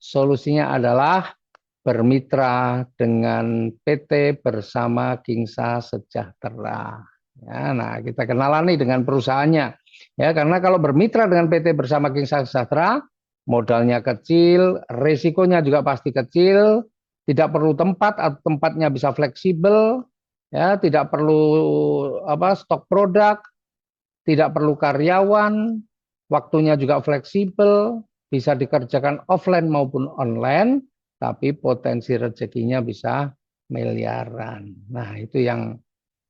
Solusinya adalah bermitra dengan PT Bersama Kingsa Sejahtera. Ya, nah, kita kenalan nih dengan perusahaannya. Ya, karena kalau bermitra dengan PT Bersama Kingsa Sejahtera, modalnya kecil, risikonya juga pasti kecil, tidak perlu tempat atau tempatnya bisa fleksibel, ya, tidak perlu stok produk, tidak perlu karyawan, waktunya juga fleksibel, bisa dikerjakan offline maupun online, tapi potensi rezekinya bisa miliaran. Nah, itu yang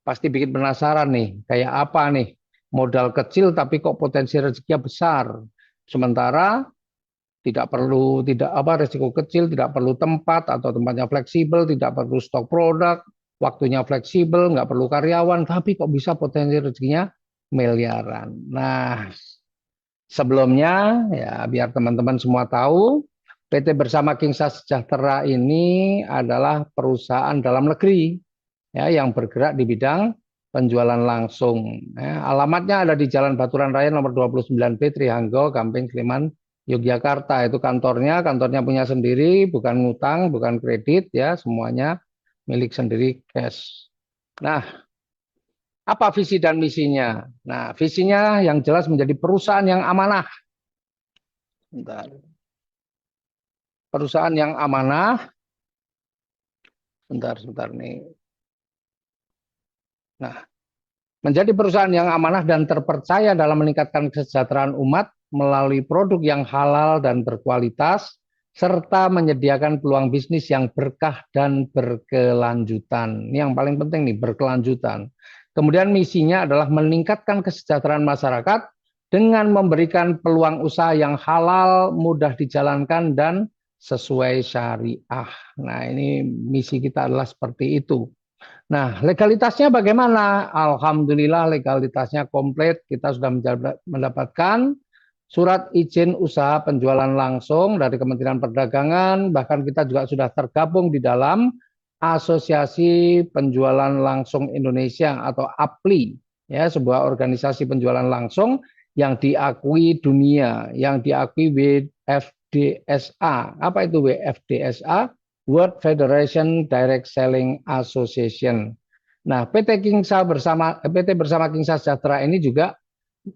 pasti bikin penasaran nih, kayak apa nih? Modal kecil tapi kok potensi rezekinya besar. Sementara tidak resiko kecil, tidak perlu tempat atau tempatnya fleksibel, tidak perlu stok produk, waktunya fleksibel, nggak perlu karyawan, tapi kok bisa potensi rezekinya miliaran. Nah, sebelumnya ya biar teman-teman semua tahu, PT Bersama Kingsa Sejahtera ini adalah perusahaan dalam negeri ya yang bergerak di bidang penjualan langsung. Ya, alamatnya ada di Jalan Baturan Raya nomor 29B Trihanggo, Gamping Sleman, Yogyakarta. Itu kantornya punya sendiri, bukan ngutang, bukan kredit ya, semuanya milik sendiri cash. Nah, apa visi dan misinya? Nah, visinya yang jelas menjadi perusahaan yang amanah. Bentar. Perusahaan yang amanah. Sebentar nih. Nah, menjadi perusahaan yang amanah dan terpercaya dalam meningkatkan kesejahteraan umat melalui produk yang halal dan berkualitas, serta menyediakan peluang bisnis yang berkah dan berkelanjutan. Ini yang paling penting nih, berkelanjutan. Kemudian misinya adalah meningkatkan kesejahteraan masyarakat dengan memberikan peluang usaha yang halal, mudah dijalankan, dan sesuai syariah. Nah, ini misi kita adalah seperti itu. Nah, legalitasnya bagaimana? Alhamdulillah legalitasnya komplit. Kita sudah mendapatkan surat izin usaha penjualan langsung dari Kementerian Perdagangan. Bahkan kita juga sudah tergabung di dalam Asosiasi Penjualan Langsung Indonesia atau APLI, ya, sebuah organisasi penjualan langsung yang diakui dunia, yang diakui WFDSA. Apa itu WFDSA? World Federation Direct Selling Association. Nah, PT Bersama Kingsa Sejahtera ini juga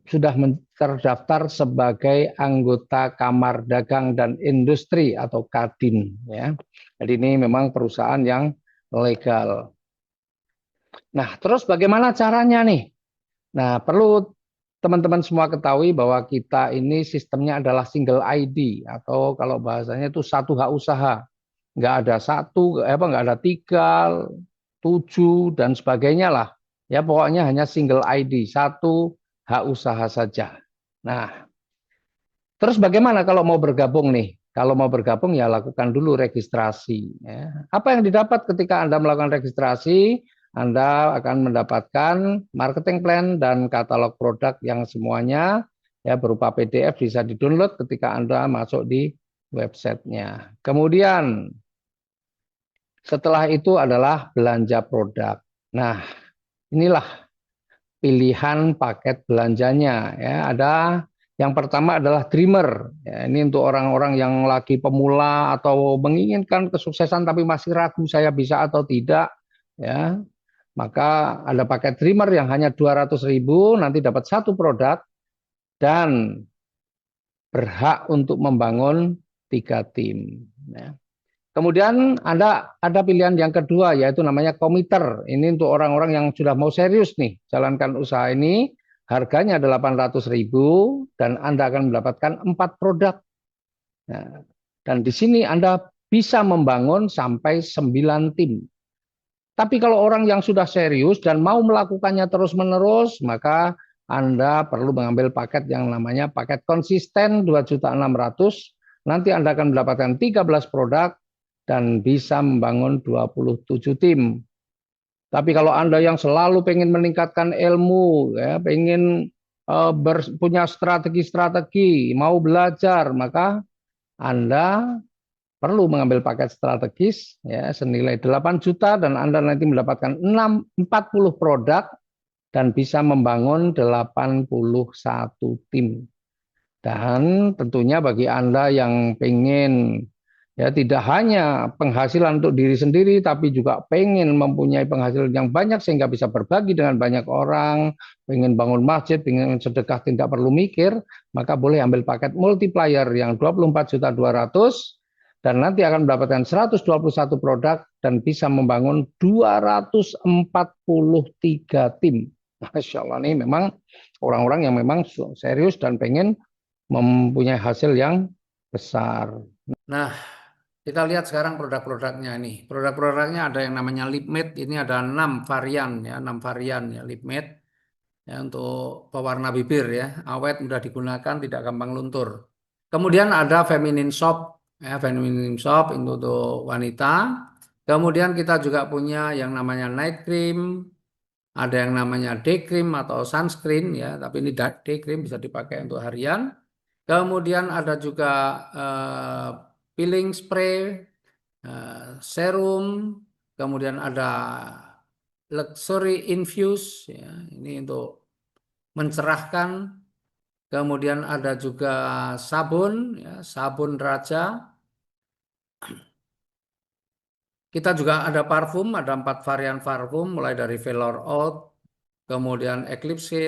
sudah terdaftar sebagai anggota Kamar Dagang dan Industri atau Kadin ya. Jadi ini memang perusahaan yang legal. Nah, terus bagaimana caranya nih? Nah, perlu teman-teman semua ketahui bahwa kita ini sistemnya adalah single ID atau kalau bahasanya itu satu hak usaha. Nggak ada satu, nggak ada tiga, tujuh dan sebagainya lah. Ya pokoknya hanya single ID, satu hak usaha saja. Nah, terus bagaimana kalau mau bergabung nih? Kalau mau bergabung ya lakukan dulu registrasi. Ya. Apa yang didapat ketika Anda melakukan registrasi? Anda akan mendapatkan marketing plan dan katalog produk yang semuanya ya berupa PDF bisa di-download ketika Anda masuk di websitenya. Kemudian setelah itu adalah belanja produk. Nah, inilah pilihan paket belanjanya ya. Ada yang pertama adalah dreamer. Ya, ini untuk orang-orang yang lagi pemula atau menginginkan kesuksesan tapi masih ragu saya bisa atau tidak ya. Maka ada paket dreamer yang hanya 200.000 nanti dapat satu produk dan berhak untuk membangun 3 tim ya. Kemudian ada pilihan yang kedua yaitu namanya komiter. Ini untuk orang-orang yang sudah mau serius nih jalankan usaha ini. Harganya 800.000 dan Anda akan mendapatkan 4 produk. Nah, dan di sini Anda bisa membangun sampai 9 tim. Tapi kalau orang yang sudah serius dan mau melakukannya terus-menerus, maka Anda perlu mengambil paket yang namanya paket konsisten 2.600.000. Nanti Anda akan mendapatkan 13 produk dan bisa membangun 27 tim. Tapi kalau Anda yang selalu pengen meningkatkan ilmu, ya, pengen punya strategi-strategi, mau belajar, maka Anda perlu mengambil paket strategis ya senilai 8 juta dan Anda nanti mendapatkan 40 produk dan bisa membangun 81 tim. Dan tentunya bagi Anda yang pengen Ya, tidak hanya penghasilan untuk diri sendiri, tapi juga pengen mempunyai penghasilan yang banyak sehingga bisa berbagi dengan banyak orang, pengen bangun masjid, pengen sedekah tidak perlu mikir, maka boleh ambil paket multiplier yang 24.200.000 dan nanti akan mendapatkan 121 produk dan bisa membangun 243 tim. Masya Allah, ini memang orang-orang yang memang serius dan pengen mempunyai hasil yang besar. Nah, kita lihat sekarang produk-produknya ini. Produk-produknya ada yang namanya lip matte, ini ada 6 varian ya, 6 varian ya lip matte ya untuk pewarna bibir ya, awet mudah digunakan, tidak gampang luntur. Kemudian ada feminine soap ya, feminine soap itu untuk wanita. Kemudian kita juga punya yang namanya night cream, ada yang namanya day cream atau sunscreen ya, tapi ini day cream bisa dipakai untuk harian. Kemudian ada juga eh, peeling spray, serum, kemudian ada luxury infuse ya, ini untuk mencerahkan. Kemudian ada juga sabun ya, sabun Raja. Kita juga ada parfum, ada 4 varian parfum mulai dari Velour Oud, kemudian Eclipse,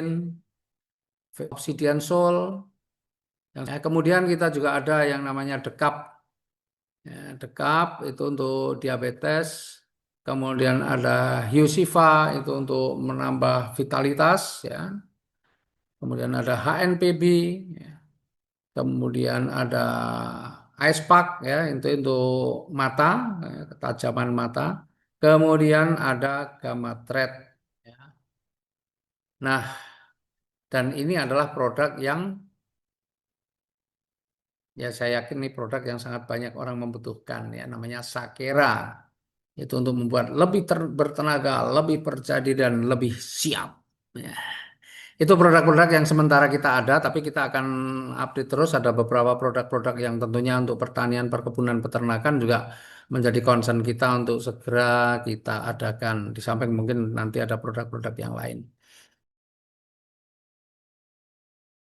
Obsidian Soul. Kemudian kita juga ada yang namanya Decaf. Ya, Decaf itu untuk diabetes. Kemudian ada Husiva itu untuk menambah vitalitas ya. Kemudian ada HNPB, ya. Kemudian ada Ice Pack ya itu untuk mata, ya, ketajaman mata. Kemudian ada Gamma Thread. Ya. Nah, dan ini adalah produk yang ya saya yakin ini produk yang sangat banyak orang membutuhkan ya namanya Sakera. Itu untuk membuat lebih bertenaga, lebih berjadi dan lebih siap. Ya. Itu produk-produk yang sementara kita ada, tapi kita akan update terus. Ada beberapa produk-produk yang tentunya untuk pertanian, perkebunan, peternakan juga menjadi concern kita untuk segera kita adakan. Di samping mungkin nanti ada produk-produk yang lain.